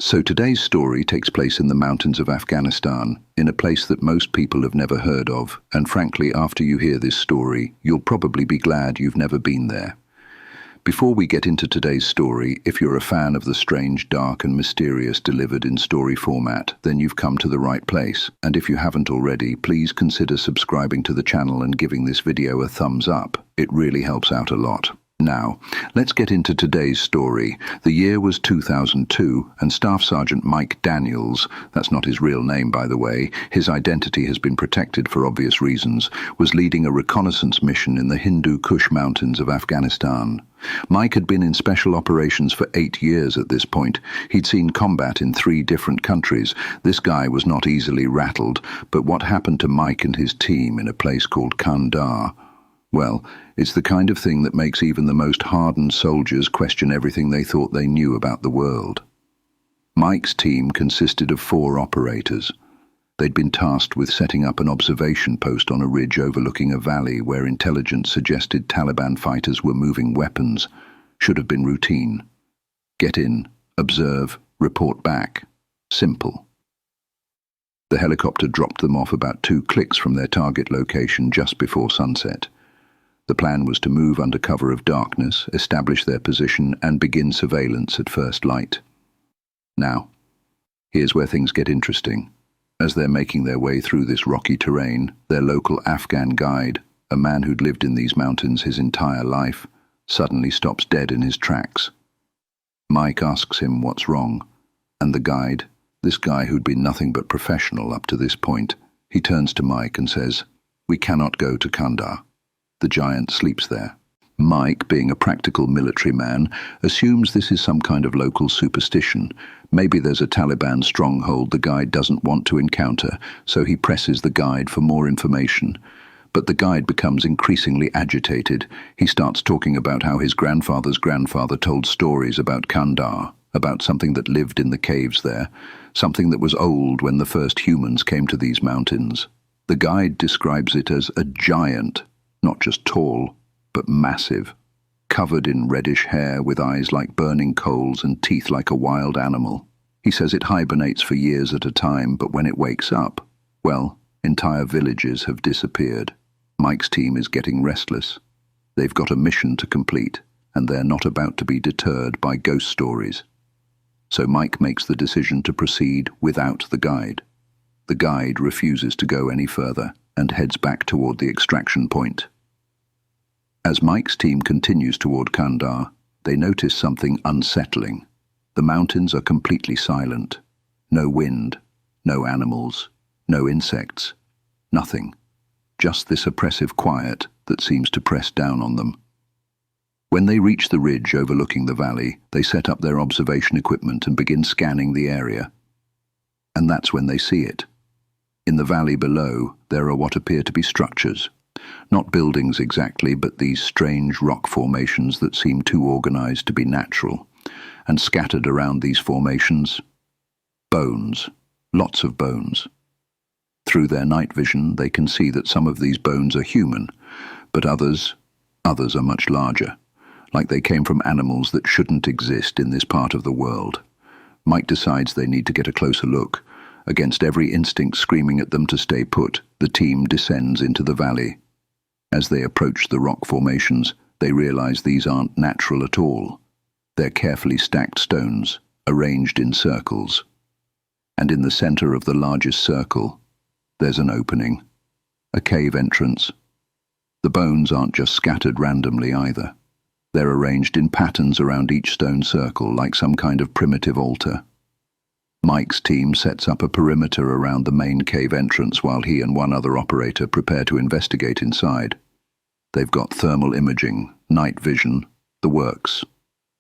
So today's story takes place in the mountains of Afghanistan, in a place that most people have never heard of, and frankly, after you hear this story, you'll probably be glad you've never been there. Before we get into today's story, if you're a fan of the strange, dark and mysterious delivered in story format, then you've come to the right place. And if you haven't already, please consider subscribing to the channel and giving this video a thumbs up. It really helps out a lot. Now, let's get into today's story. The year was 2002, and Staff Sergeant Mike Daniels, that's not his real name by the way, his identity has been protected for obvious reasons, was leading a reconnaissance mission in the Hindu Kush mountains of Afghanistan. Mike had been in special operations for 8 years at this point. He'd seen combat in 3 different countries. This guy was not easily rattled, but what happened to Mike and his team in a place called Kandahar? Well, it's the kind of thing that makes even the most hardened soldiers question everything they thought they knew about the world. Mike's team consisted of 4 operators. They'd been tasked with setting up an observation post on a ridge overlooking a valley where intelligence suggested Taliban fighters were moving weapons. Should have been routine. Get in, observe, report back. Simple. The helicopter dropped them off about 2 clicks from their target location just before sunset. The plan was to move under cover of darkness, establish their position, and begin surveillance at first light. Now, here's where things get interesting. As they're making their way through this rocky terrain, their local Afghan guide, a man who'd lived in these mountains his entire life, suddenly stops dead in his tracks. Mike asks him what's wrong, and the guide, this guy who'd been nothing but professional up to this point, he turns to Mike and says, "We cannot go to Kandahar. The giant sleeps there." Mike, being a practical military man, assumes this is some kind of local superstition. Maybe there's a Taliban stronghold the guide doesn't want to encounter, so he presses the guide for more information. But the guide becomes increasingly agitated. He starts talking about how his grandfather's grandfather told stories about Kandahar, about something that lived in the caves there, something that was old when the first humans came to these mountains. The guide describes it as a giant. Not just tall, but massive, covered in reddish hair with eyes like burning coals and teeth like a wild animal. He says it hibernates for years at a time, but when it wakes up, well, entire villages have disappeared. Mike's team is getting restless. They've got a mission to complete, and they're not about to be deterred by ghost stories. So Mike makes the decision to proceed without the guide. The guide refuses to go any further and heads back toward the extraction point. As Mike's team continues toward Kandahar, they notice something unsettling. The mountains are completely silent. No wind, no animals, no insects, nothing. Just this oppressive quiet that seems to press down on them. When they reach the ridge overlooking the valley, they set up their observation equipment and begin scanning the area. And that's when they see it. In the valley below, there are what appear to be structures. Not buildings exactly, but these strange rock formations that seem too organized to be natural. And scattered around these formations, bones, lots of bones. Through their night vision, they can see that some of these bones are human, but others are much larger, like they came from animals that shouldn't exist in this part of the world. Mike decides they need to get a closer look. Against every instinct screaming at them to stay put, the team descends into the valley. As they approach the rock formations, they realize these aren't natural at all. They're carefully stacked stones, arranged in circles. And in the center of the largest circle, there's an opening, a cave entrance. The bones aren't just scattered randomly either. They're arranged in patterns around each stone circle, like some kind of primitive altar. Mike's team sets up a perimeter around the main cave entrance while he and one other operator prepare to investigate inside. They've got thermal imaging, night vision, the works.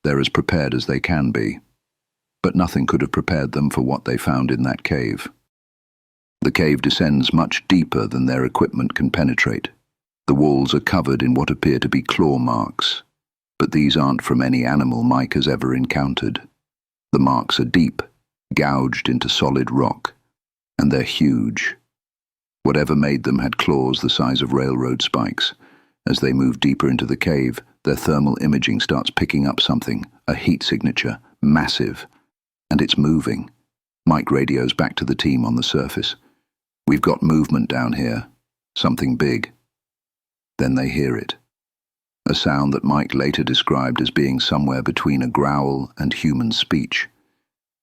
They're as prepared as they can be. But nothing could have prepared them for what they found in that cave. The cave descends much deeper than their equipment can penetrate. The walls are covered in what appear to be claw marks, but these aren't from any animal Mike has ever encountered. The marks are deep, gouged into solid rock, and they're huge. Whatever made them had claws the size of railroad spikes. As they move deeper into the cave, their thermal imaging starts picking up something, a heat signature, massive. and it's moving. Mike radios back to the team on the surface. "We've got movement down here. Something big." Then they hear it. A sound that Mike later described as being somewhere between a growl and human speech,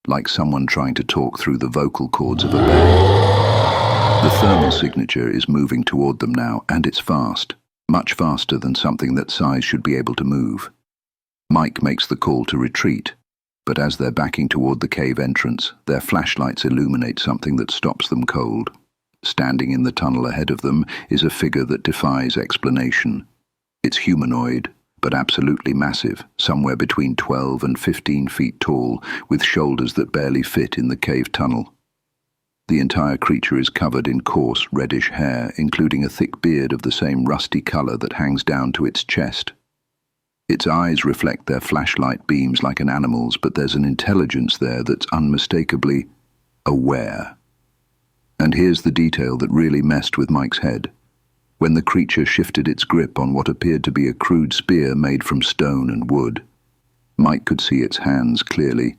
like someone trying to talk through the vocal cords of a bear. The thermal signature is moving toward them now, and it's fast, much faster than something that size should be able to move. Mike makes the call to retreat, but as they're backing toward the cave entrance, their flashlights illuminate something that stops them cold. Standing in the tunnel ahead of them is a figure that defies explanation. It's humanoid, but absolutely massive, somewhere between 12 and 15 feet tall, with shoulders that barely fit in the cave tunnel. The entire creature is covered in coarse, reddish hair, including a thick beard of the same rusty color that hangs down to its chest. Its eyes reflect their flashlight beams like an animal's, but there's an intelligence there that's unmistakably aware. And here's the detail that really messed with Mike's head. When the creature shifted its grip on what appeared to be a crude spear made from stone and wood, Mike could see its hands clearly,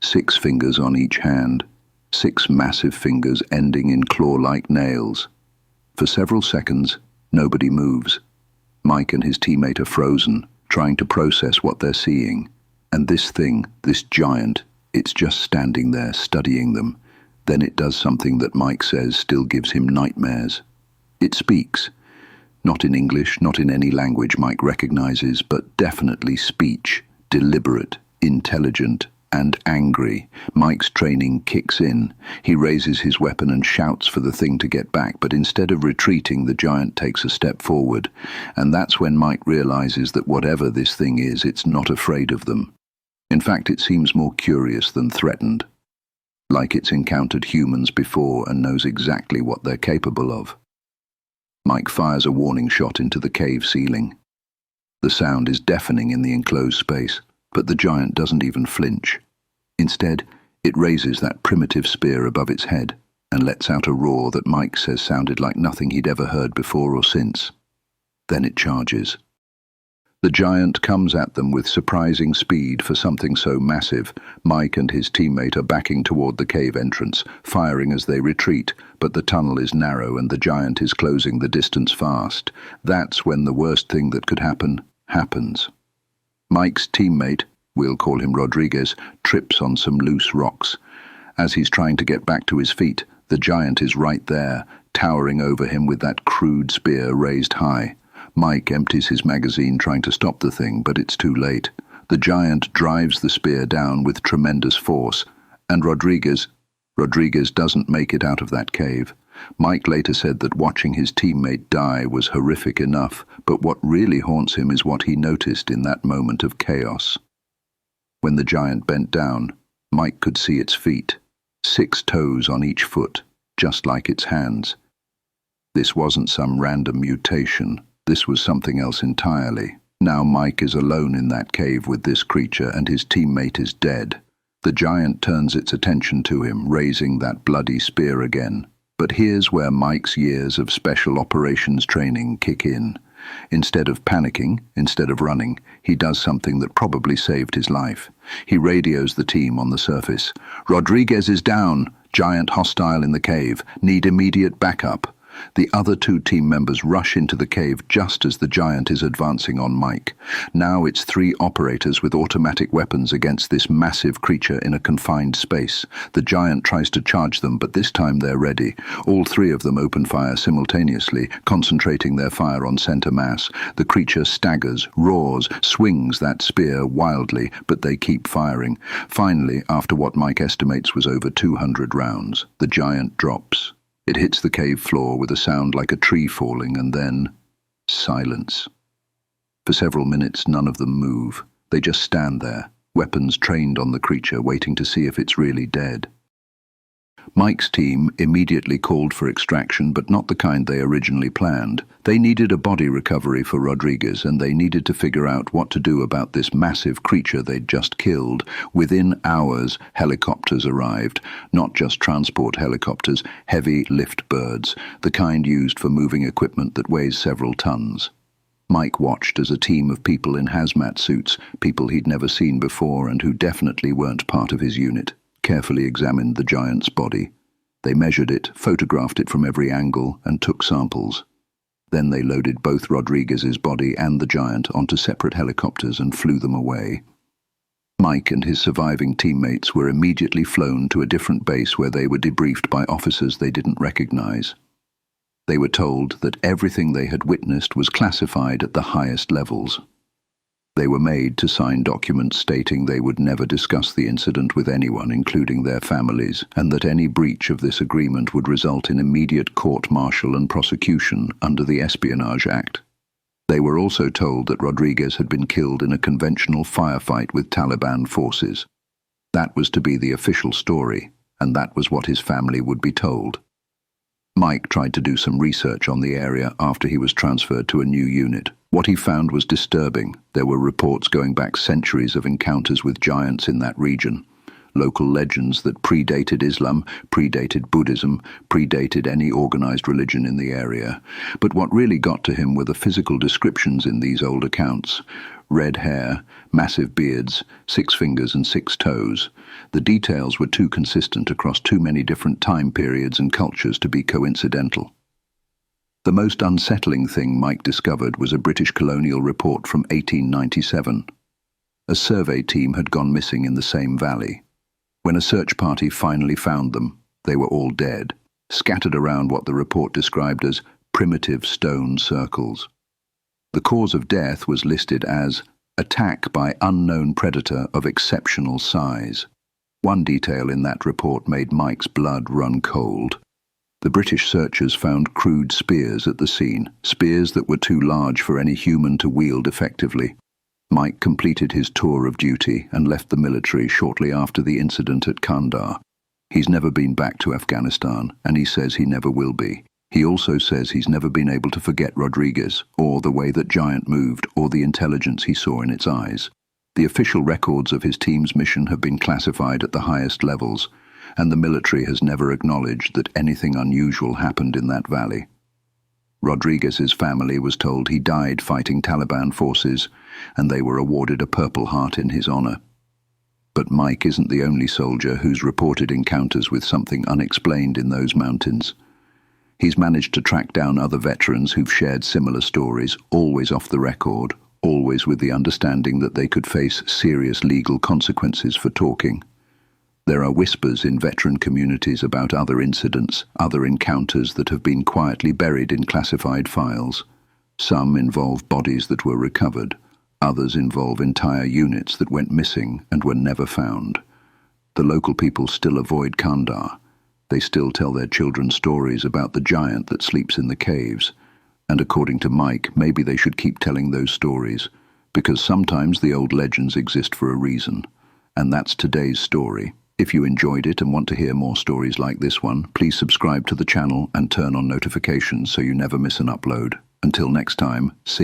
6 fingers on each hand, 6 massive fingers ending in claw-like nails. For several seconds, nobody moves. Mike and his teammate are frozen, trying to process what they're seeing. And this thing, this giant, it's just standing there, studying them. Then it does something that Mike says still gives him nightmares. It speaks. Not in English, not in any language Mike recognizes, but definitely speech, deliberate, intelligent, and angry. Mike's training kicks in. He raises his weapon and shouts for the thing to get back, but instead of retreating, the giant takes a step forward. And that's when Mike realizes that whatever this thing is, it's not afraid of them. In fact, it seems more curious than threatened. Like it's encountered humans before and knows exactly what they're capable of. Mike fires a warning shot into the cave ceiling. The sound is deafening in the enclosed space, but the giant doesn't even flinch. Instead, it raises that primitive spear above its head and lets out a roar that Mike says sounded like nothing he'd ever heard before or since. Then it charges. The giant comes at them with surprising speed for something so massive. Mike and his teammate are backing toward the cave entrance, firing as they retreat, but the tunnel is narrow and the giant is closing the distance fast. That's when the worst thing that could happen, happens. Mike's teammate, we'll call him Rodriguez, trips on some loose rocks. As he's trying to get back to his feet, the giant is right there, towering over him with that crude spear raised high. Mike empties his magazine trying to stop the thing, but it's too late. The giant drives the spear down with tremendous force, and Rodriguez doesn't make it out of that cave. Mike later said that watching his teammate die was horrific enough, but what really haunts him is what he noticed in that moment of chaos. When the giant bent down, Mike could see its feet, 6 toes on each foot, just like its hands. This wasn't some random mutation. This was something else entirely. Now Mike is alone in that cave with this creature, and his teammate is dead. The giant turns its attention to him, raising that bloody spear again. But here's where Mike's years of special operations training kick in. Instead of panicking, instead of running, he does something that probably saved his life. He radios the team on the surface. "Rodriguez is down. Giant hostile in the cave. Need immediate backup." The other 2 team members rush into the cave just as the giant is advancing on Mike. Now it's 3 operators with automatic weapons against this massive creature in a confined space. The giant tries to charge them, but this time they're ready. All 3 of them open fire simultaneously, concentrating their fire on center mass. The creature staggers, roars, swings that spear wildly, but they keep firing. Finally, after what Mike estimates was over 200 rounds, the giant drops. It hits the cave floor with a sound like a tree falling, and then silence. For several minutes, none of them move. They just stand there, weapons trained on the creature, waiting to see if it's really dead. Mike's team immediately called for extraction, but not the kind they originally planned. They needed a body recovery for Rodriguez, and they needed to figure out what to do about this massive creature they'd just killed. Within hours, helicopters arrived. Not just transport helicopters, heavy lift birds, the kind used for moving equipment that weighs several tons. Mike watched as a team of people in hazmat suits, people he'd never seen before and who definitely weren't part of his unit, carefully examined the giant's body. They measured it, photographed it from every angle, and took samples. Then they loaded both Rodriguez's body and the giant onto separate helicopters and flew them away. Mike and his surviving teammates were immediately flown to a different base where they were debriefed by officers they didn't recognize. They were told that everything they had witnessed was classified at the highest levels. They were made to sign documents stating they would never discuss the incident with anyone, including their families, and that any breach of this agreement would result in immediate court-martial and prosecution under the Espionage Act. They were also told that Rodriguez had been killed in a conventional firefight with Taliban forces. That was to be the official story, and that was what his family would be told. Mike tried to do some research on the area after he was transferred to a new unit. What he found was disturbing. There were reports going back centuries of encounters with giants in that region. Local legends that predated Islam, predated Buddhism, predated any organized religion in the area. But what really got to him were the physical descriptions in these old accounts. Red hair, massive beards, 6 fingers and 6 toes. The details were too consistent across too many different time periods and cultures to be coincidental. The most unsettling thing Mike discovered was a British colonial report from 1897. A survey team had gone missing in the same valley. When a search party finally found them, they were all dead, scattered around what the report described as primitive stone circles. The cause of death was listed as attack by unknown predator of exceptional size. One detail in that report made Mike's blood run cold. The British searchers found crude spears at the scene, spears that were too large for any human to wield effectively. Mike completed his tour of duty and left the military shortly after the incident at Kandahar. He's never been back to Afghanistan, and he says he never will be. He also says he's never been able to forget Rodriguez, or the way that giant moved, or the intelligence he saw in its eyes. The official records of his team's mission have been classified at the highest levels, and the military has never acknowledged that anything unusual happened in that valley. Rodriguez's family was told he died fighting Taliban forces, and they were awarded a Purple Heart in his honor. But Mike isn't the only soldier who's reported encounters with something unexplained in those mountains. He's managed to track down other veterans who've shared similar stories, always off the record, always with the understanding that they could face serious legal consequences for talking. There are whispers in veteran communities about other incidents, other encounters that have been quietly buried in classified files. Some involve bodies that were recovered. Others involve entire units that went missing and were never found. The local people still avoid Kandahar. They still tell their children stories about the giant that sleeps in the caves. And according to Mike, maybe they should keep telling those stories, because sometimes the old legends exist for a reason. And that's today's story. If you enjoyed it and want to hear more stories like this one, please subscribe to the channel and turn on notifications so you never miss an upload. Until next time, see you.